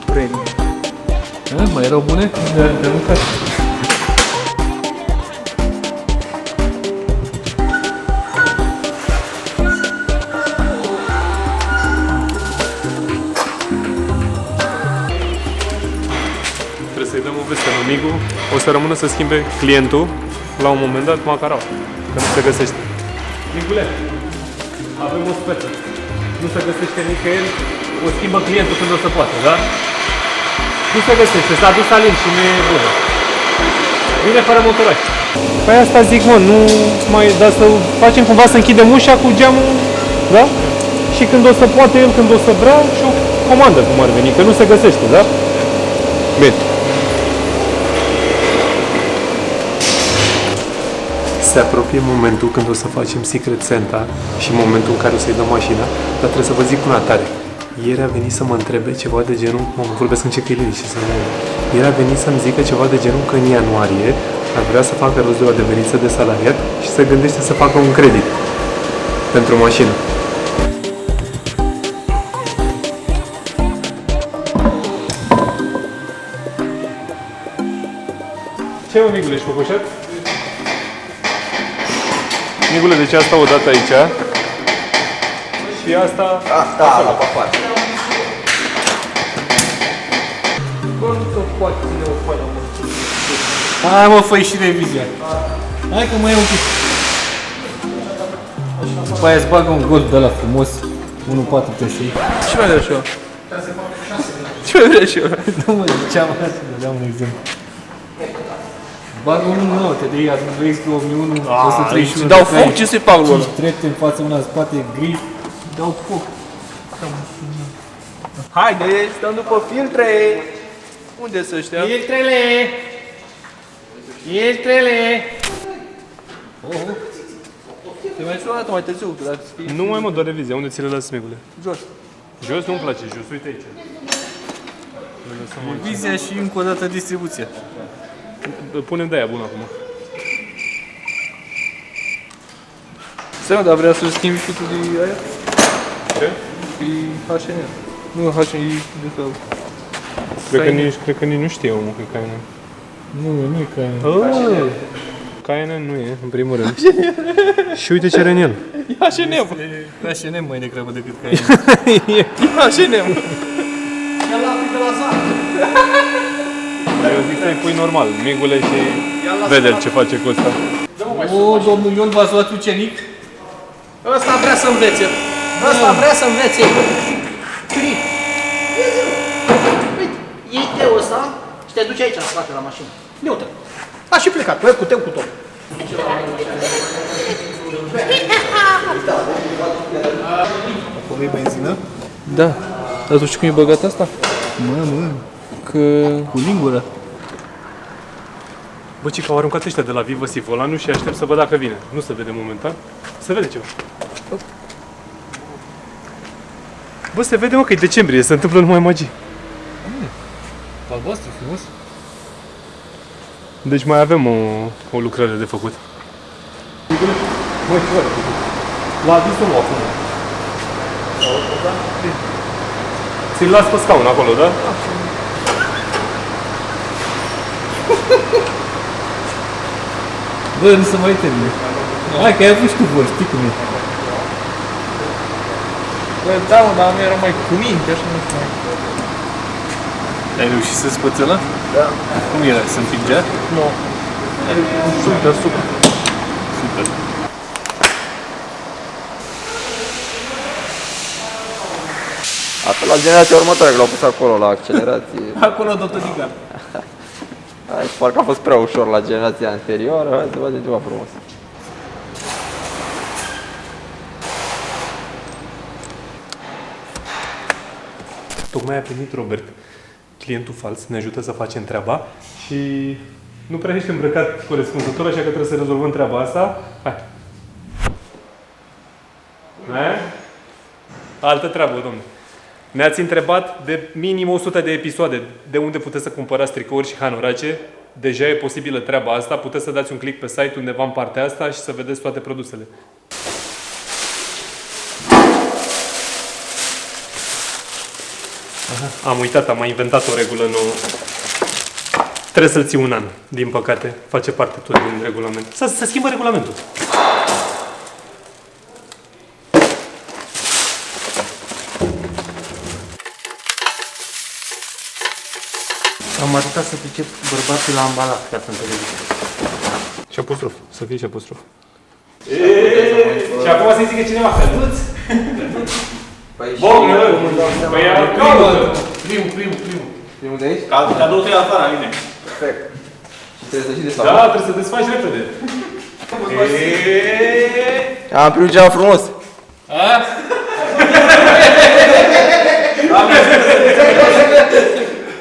Premiu. Mai erau bune? De mâncat. Trebuie să-i dăm o veste lui Migu. O să rămână să schimbe clientul la un moment dat macaraua, că nu se găsește. Migule, avem o speță. Nu se găsește nicăieri, o schimbă clientul când o să poată, da? Nu se găsește, s-a dus Alin și nu e bună. Vine fără motoraj. Păi asta zic, mă, nu mai, dar să facem cumva să închidem ușa cu geamul, da? Și când o să poate el, când o să vrea, și o comandă cum ar veni, că nu se găsește, da? Bine. Se apropie momentul când o să facem Secret Santa și momentul în care o să-i dăm mașina, dar trebuie să vă zic una tare. Ieri a venit să mă întrebe ceva de genul, vorbesc în cecăilii și să nu... Ieri a venit să-mi zică ceva de genul că în ianuarie ar vrea să facă rost de o adeverință de salariat și să gândește să facă un credit pentru mașină. Ce mă, Migule, ești făcușat? Migule, deci asta o dată aici și asta... Da, la papat. Hai mă, fă și revizia. Hai că mai e un pic. După aia îți bagă un gol de ăla frumos. 1-4 te știi. Ce mai vrea și eu? Ce mai vrea și eu? Nu mă ziceam asta, dădeam un exemplu. Bagă 1-9, te dai atunci 2001, 131. Dau foc, ce să-i fac lui ăla? 5 trepte în față, una în spate, gri. Dau foc. Haideți, stăm după filtre! Unde sunt ăștia? Filtrele! Filtrele! Te mai sunat mai târziu, că dacă fii Nu mai mă, doar revizia. Unde ți le las, Migule? jos. Jos nu-mi place, jos, uite aici. Vizia și încă o dată distribuția. Punem de aia bună acum. Stai mă, dar vrea să schimbi filtrul de aia? Ce? E H&M. Nu H&M, e de fel. Cred că nici nu știe omul că e Cayenne. Nu e Cayenne. Cayenne nu e, în primul rând. Și uite ce are în el. E H&M. H&M mai degrabă decât Cayenne. E H&M. Eu zic să-i pui normal, Migule, și vede ce face cu ăsta. O, domnul Ion v-ați luat ucenic? Ăsta vrea să învețe. Ăsta vrea să învețe. Uite, iei teul ăsta și te duci aici în spate la mașină. Uite. A și plecat, cu teu cu tot. Acolo e benzină? Da. Dar tu știi cum e băgat asta? Mă, Că... cu lingură. Bă, ci că au aruncat ăștia de la Vivo sifolanul și aștept să văd dacă vine. Nu se vede momentan. Se vede ceva. Bă, se vede, mă, că e decembrie, se întâmplă numai magii. Albastru, frumos. Deci mai avem o lucrare de făcut. Băi, ce ori? L-a adus omul acum. Ți-l las pe scaun acolo, da? Bă, nu se mai termine. Hai că ai avut și tu vor, știi cum e. Bă, da, mă, dar nu era mai cu minte, așa nu știu. Ai reușit să scoți ăla? Da. Cum era? Se înfingea? Nu. Super, super. Super. Asta la generația următoare, că l-au pus acolo la accelerație. Acolo dotădica. Hai, parcă a fost prea ușor la generația anterioară, hai să facem ceva frumos. Tocmai a primit Robert, clientul fals, ne ajută să facem treaba și nu prea ești îmbrăcat corespunzător, așa că trebuie să rezolvăm treaba asta. Hai! Altă treabă, domnule. Ne-ați întrebat de minim 100 de episoade de unde puteți să cumpărați tricouri și hanorace. Deja e posibilă treaba asta. Puteți să dați un click pe site undeva în partea asta și să vedeți toate produsele. Aha, am uitat, am mai inventat o regulă nouă. Trebuie să-l ții un an, din păcate. Face parte tot din regulament. Să schimbă regulamentul. Am atâta să pricep bărbatul la ambalat, ca să înțelegeți. Și apostrof, să fie și apostrof. Și acum să-i zică cineva, Hăduț? Bun, păi caută! Primul. Primul de aici? Cadou te afară, mine. Perfect. Și trebuie să și desfaci. Da, trebuie să desfaci repede. Am primit ceva frumos.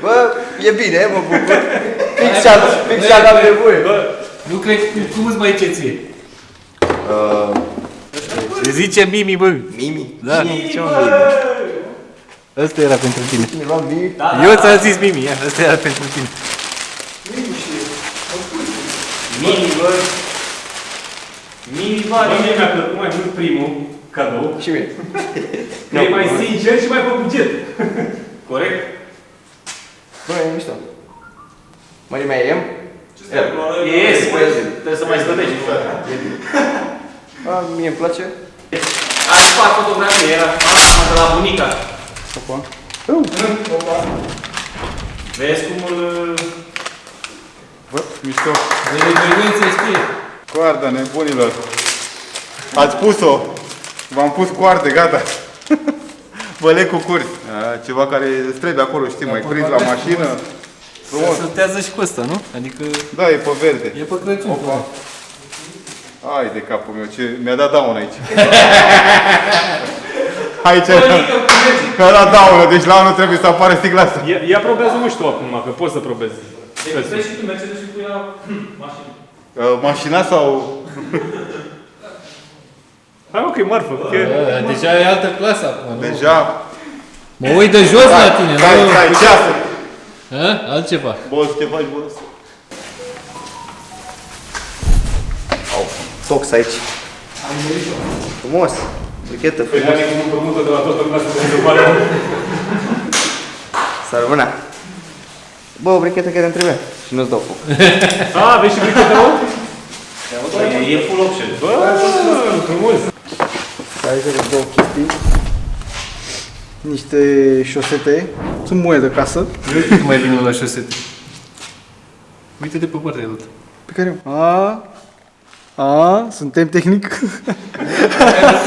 Bă, e bine, mă bucur. Fix ce aveam nevoie. Nu cred, cum îți mai ce ție? Se zice Mimi, bă. Mimi? Da. Cine zice mă Mimi? Ăsta era pentru tine. Cineva Mimi? Eu ți-am zis Mimi, ia, ăsta era pentru tine. Mini, bă. Mini, bă, mie mi-a plăcut mai mult primul cadou. Și mie. E mai sincer și mai pe buget. Corect? Bă, e mișto. Mărimea e M? Yes, trebuie să mai slăbești. Mie îmi place. Ai fac fotografie, era de la bunica. Opa. Vezi cum îl... Bă, mișto. Vrei să știe. Coarda nebunilor. Ați pus-o. V-am pus coarde, gata. Bălec cu curzi. Ceva care îți trebuie acolo, știi, mai prins la mașină. Frumos. Sătează și cu ăsta, nu? Adică Da, e pe verde. e pe Crăciun. Opa. Hai de capul meu, ce... mi-a dat daună aici. Aici ăla daună, deci la anul trebuie să apară sticla asta. Ia probează și tu acum, că poți să probezi. Vezi și tu Mercedes și pui la mașină. Mașina sau... Hai mă, că e marfă. Deja e altă clasă acum, nu? Deja... Mă uit de jos la tine, nu? Stai, ceasă. Altceva. Boss, ce faci, boss? Sox aici. Frumos. Brichetă frumos. Ia-ne cu împrumută de la toată lumea să te rezolvare. S-ar rămâna. Bă, o brichetă care îmi trebuie. Și nu-ți dau foc. A, vezi și brichetă, mă? E full option. Bă, frumos. Aici sunt două chestii. Niște șosete. Sunt muie de casă. Eu știu cum mai vine la șosete. Uite de pe partea de tot. Pe care... suntem tehnic.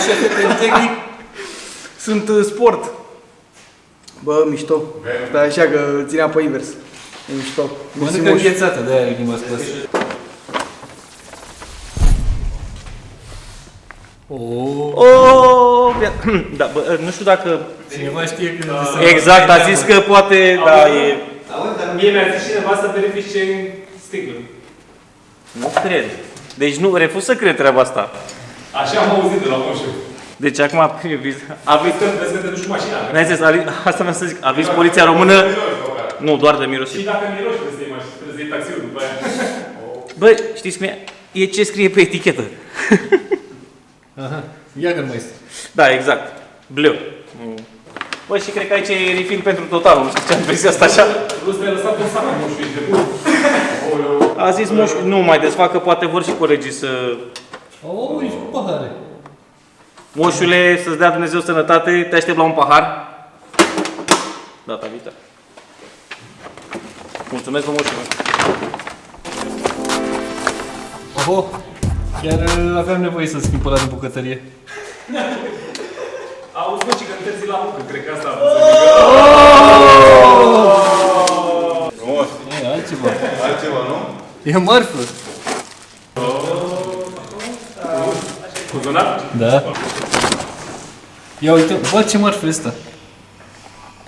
Șosete tehnic. Sunt sport. Bă, mișto. Dar așa că țineam pe invers. E mișto. Mănâncă înghețată, de-aia are inima scăsă. Da, bă, nu știu dacă... Cineva știe când se... Exact, a zis că poate, da, e... Mie mi-a zis cineva să verifice în sticlă. Nu cred. Deci nu, refuz să cred treaba asta. Așa am auzit de la moșu. Deci acum aveți Vezi că te duci cu mașina. n-ai zis, asta mi-am să zic, aveți poliția română? Nu, doar de Și mirosit. dacă miroși, trebuie să iei taxiul după aia. Bă, știți cum e? E ce scrie pe etichetă. Aha. Ia că nu mai este. Da, exact. Bleu. Bă, și cred că aici e refill pentru totalul. Nu știu ce am impresia asta așa. Rus te-ai lăsat pe sana, moșu, ești de bun. A zis moș, nu mai desfacă, poate vor și colegii să... Oh, ești cu pahare. Moșule, să-ți dea Dumnezeu sănătate, te aștept la un pahar. Data viitoare. Mulțumesc, bă, moșule. Oho, chiar aveam nevoie să schimb ăla din bucătărie. Auzi, mă, și că întârzi la muncă, cred că asta a Frumos. E, altceva. Altceva, nu? E marfă. Cuzonat? Da. Ia uite, bă, ce marfă e asta.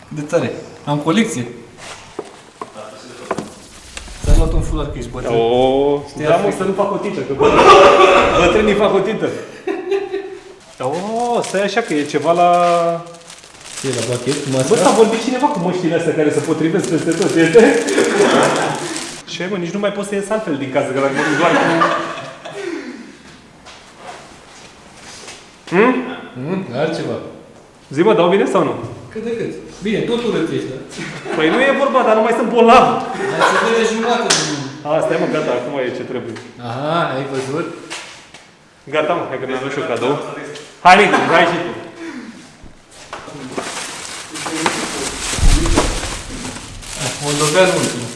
De tare. Am colecție. Ți-am luat un fular că ești bătrân. Da, mă, să nu fac o tintă, că bătrânii fac o tintă. Stai așa că e ceva la... Ce e la pachet? Bă, s-a vorbit cineva cu măștile astea care se potrivesc peste tot, este? Și mă, nici nu mai poți să ies altfel din casă, că dacă mă duc doar cu... Altceva. Zi, mă, dau bine sau nu? Cât de cât. Bine, tot urât ești, da? Păi nu e vorba, dar nu mai sunt bolnav. Hai să vede jumătate de mine. Stai mă, gata, acum e ce trebuie. Aha, ai văzut? Gata, mă, hai că mi-am luat și eu cadou. Hai, Nicu, hai și tu. Moldovean ultimul.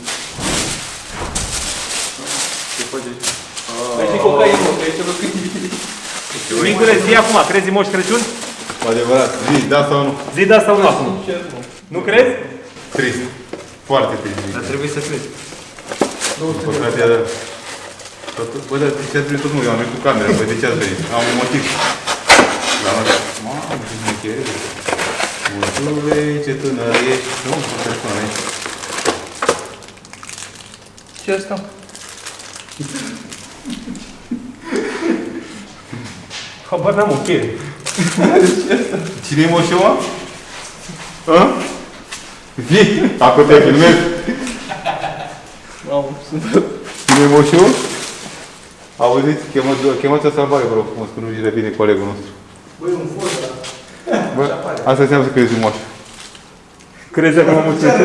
Ai și cocaină, că e celor când... Nicule, zi acum, crezi în Moș Crăciun? Cu adevărat. Zi, da sau nu? Zi da sau nu acum. Nu crezi? Trist. Foarte trist. Dar trebuie să crezi. Păcate, dar... Bă, dar de ce ați venit tot mult? Eu am venit cu camera, bă, de ce ați venit? Am un motiv. Mamă, ce șmecheră. Mulțumesc, ce tânăr ești. Nu, cum te spun aici. Ce asta? Habar n-am o cheie. Cine-i moșul, mă? Hă? Vii! Acum te filmezi. Mamă, sunt... Cine-i moșul? Auziți? Chemați-o salvare, vă rog frumos, că nu-și revine colegul nostru. Băi, un foc, da. Bă, asta înseamnă să crezi în moș. Crezi că m-am mulțumit?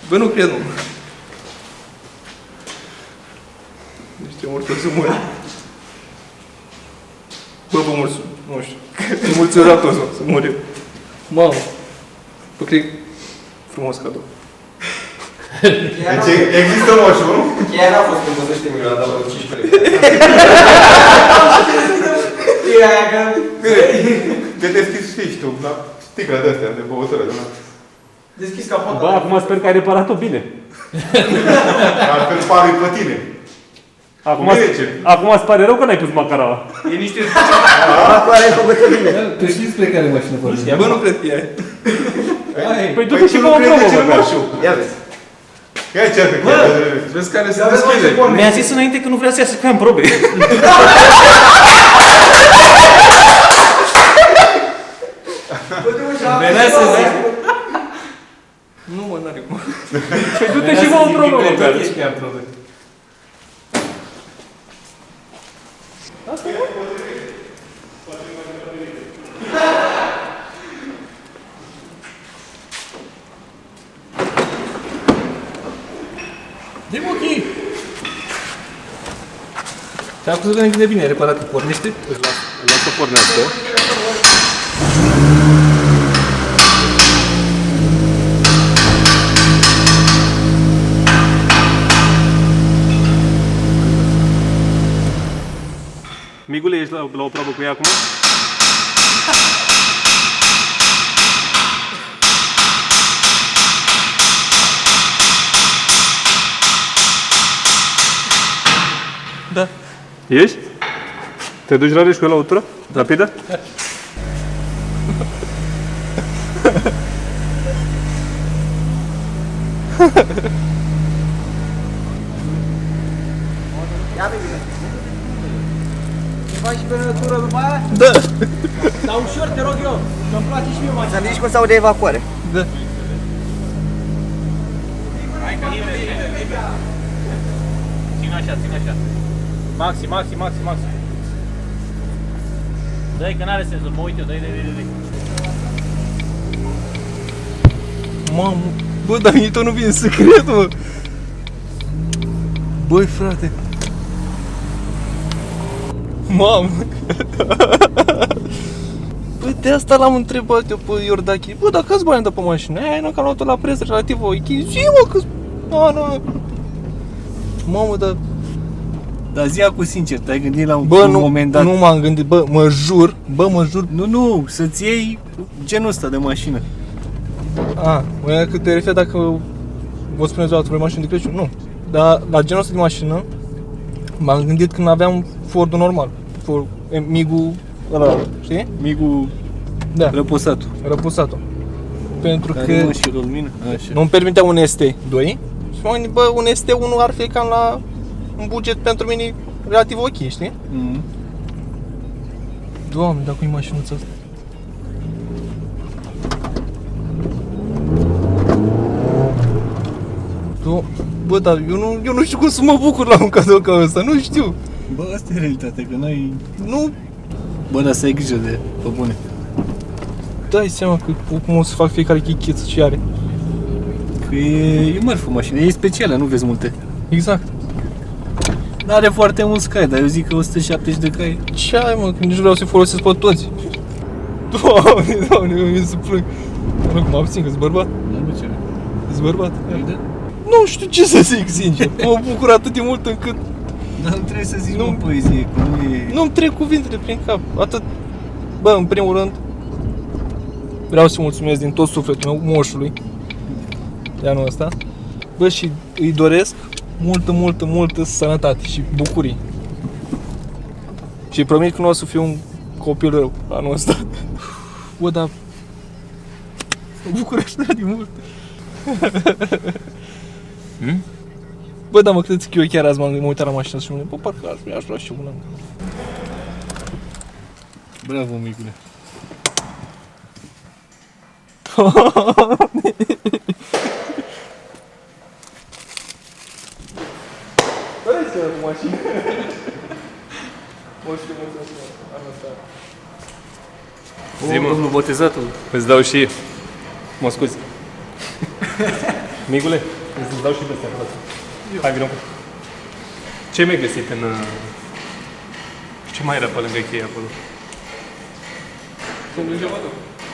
Bă, nu cred, nu. Niște morți o să mori. Bă, vă mulțumesc. Nu știu. Îmi mulțumesc la toți, să mor eu. Mamă. Bă, cred că frumos cadou. Deci există moșul, nu? Chiar n-a fost când văzăște milioana, dar vreo 15 lei. Te deschizi, știi tu, la sticla de-astea, de băutură, de una. Deschis capota. Bă, acum sper că ai reparat-o bine. Altfel pare pe tine. Acum îți pare rău că n-ai pus macaraua. E niște... Acum ai făcut bine. Tu știi despre care mașină vorbim? Bă, nu cred că e. Păi du-te și fă o probă, măcar. Ia vezi. Ia ce arde, Vezi care se deschide. Mi-a zis înainte că nu vrea să iasă cu ea în probe. Venea să zic. Nu, mă, n-are cum. Păi du-te și fă o probă, măcar. Ești pe ea în probe. De ochii! Te-am spus că de bine, ai reparat că pornește? Îl las să pornească. Migule, ești la o probă cu ea acum? Da. Ești? Te duci la riscul la o tură? Rapidă? Faci și bănătură după aia? Da. Dar ușor, te rog eu, că-mi place și mie mașina. Să-mi zici cum s-au de evacuare. Da. Ține așa, ține așa. Maxim. Dă-i că n-are senzor, mă uit eu, dă-i. Mamă, bă, dar mie tot nu vine să cred, mă. Băi, frate. Mamă. Păi de asta l-am întrebat eu pe Iordache. Bă, dar câți bani dă pe mașină? Aia, nu, că am luat-o la preț relativ ok. Zi, mă, câți... Nu. Mamă, dar... Dar zi cu sincer, te-ai gândit la un nu, moment dat? Nu m-am gândit, mă jur. Nu, să-ți iei genul ăsta de mașină. Mă că te referi dacă vă spuneți o altă mașină de Crăciun? Nu. Dar la genul ăsta de mașină m-am gândit când aveam Ford-ul normal. Migul ăla, știi? Migul da. Răposatul. Pentru că nu-mi permitea un ST2 și m-am gândit, bă, un ST1 ar fi cam la un buget pentru mine relativ ok, știi? Doamne, dar cu-i mașinuța asta? Bă, dar eu nu știu cum să mă bucur la un cadou ca ăsta, nu știu. Bă, asta e realitatea, că n-ai... Nu... Bă, dar să ai grijă de pe bune. Dai seama că cum o să fac fiecare chichiță ce are. Că e mărfă mașină, e specială, nu vezi multe. Exact. N-are foarte mulți cai, dar eu zic că 170 de cai. Ce ai, mă, că nici nu vreau să-i folosesc pe toți. Doamne, eu să plâng. Mă, cum abțin, că-s bărbat? Nu, ce? Ești bărbat? Nu știu ce să zic, sincer. Mă bucur atât de mult încât... Dar nu trebuie să zici o poezie, că nu e... Nu-mi trec cuvintele prin cap. Atât. Bă, în primul rând, vreau să mulțumesc din tot sufletul meu moșului de anul ăsta. Bă, și îi doresc multă sănătate și bucurii. Și promit că nu o să fiu un copil rău anul ăsta. Bă, dar mă bucur așa de mult. Bă, da, mă, credeți că eu chiar azi m-am uitat la mașină și mă gândesc, bă, parcă aș vrea și una. Bravo, micule. Hai să cu mașină. Moșule, mulțumesc, anul ăsta. Zi-mă. Domnul botezatul. Îți dau și... Mă scuzi. Micule, îți dau și pe astea. Hai, vină. Ce mi-ai găsit în... Ce mai era pe lângă cheia acolo?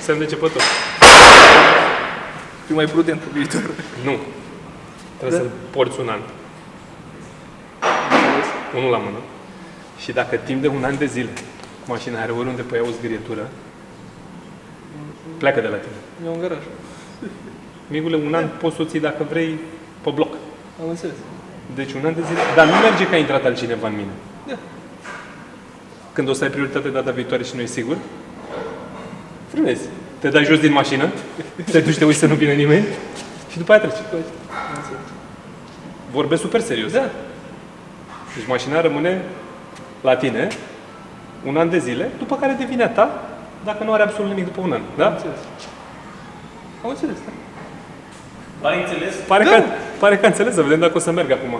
Semn de începător. Fii mai prudent pe viitor. Nu. Trebuie să-l porți un an. Unul la mână. Și dacă timp de un an de zile mașina are oriunde pe ea o zgârietură, pleacă de la tine. E un garaj. Micule, un an poți să o ții dacă vrei pe bloc. Am înțeles. Deci un an de zile. Dar nu merge că a intrat altcineva în mine. Da. Când o să ai prioritate data viitoare și nu e sigur, frânezi. Te dai jos din mașină, te duci, te uiți să nu vină nimeni și după aia treci. Vorbesc super serios. Da. Deci mașina rămâne la tine un an de zile, după care devine a ta, dacă nu are absolut nimic după un an. Da? Am înțeles, da. Pare înțeles? Pare că a înțeles, să vedem dacă o să merg acum.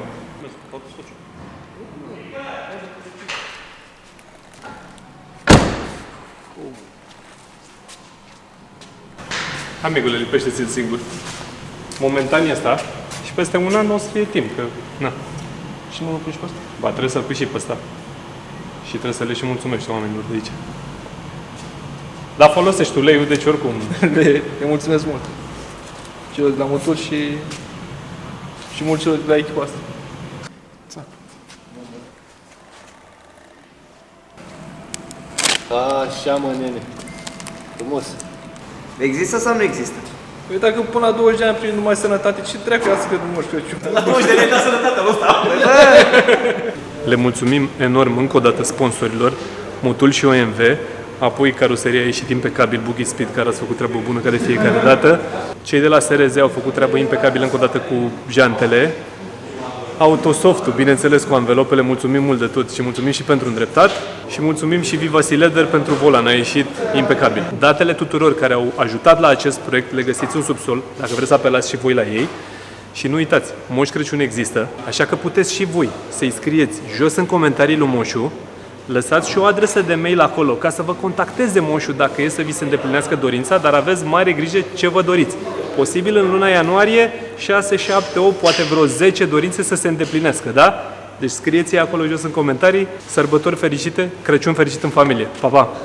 Amigule, lipește-ți-l singur. Momentan e asta și peste un an o să fie timp, că... Na. Și nu-l pui și pe ăsta? Ba, trebuie să-l pui și pe ăsta. Și trebuie să le și mulțumești oamenilor de aici. Dar folosești tu uleiul, deci oricum... Le mulțumesc mult. Celor de la motor și mult celor de la echipa asta. Așa, mă, nene. Frumos. Există sau nu există? Păi dacă până la 20 de ani prin numai sănătate, ce treacă ia să cred în Moș Crăciun? La 20 de ani la sănătate, ăsta. Le mulțumim enorm încă o dată sponsorilor, Motul și OMV, apoi caroseria ieșit impecabil, Buggy Speed, care ați făcut treabă bună ca de fiecare dată. Cei de la SRZ au făcut treabă impecabilă încă o dată cu jantele. Autosoftul, bineînțeles, cu anvelopele, mulțumim mult de tot și mulțumim și pentru îndreptat și mulțumim și Vivasi Leather pentru volan, a ieșit impecabil. Datele tuturor care au ajutat la acest proiect le găsiți în subsol, dacă vreți să apelați și voi la ei. Și nu uitați, Moș Crăciun există, așa că puteți și voi să-i scrieți jos în comentarii lui Moșu, lăsați și o adresă de mail acolo ca să vă contacteze Moșu dacă e să vi se îndeplinească dorința, dar aveți mare grijă ce vă doriți. Posibil în luna ianuarie 6, 7, 8, poate vreo 10 dorințe să se îndeplinească, da? Deci scrieți-i acolo jos în comentarii, sărbători fericite, Crăciun fericit în familie. Pa, pa!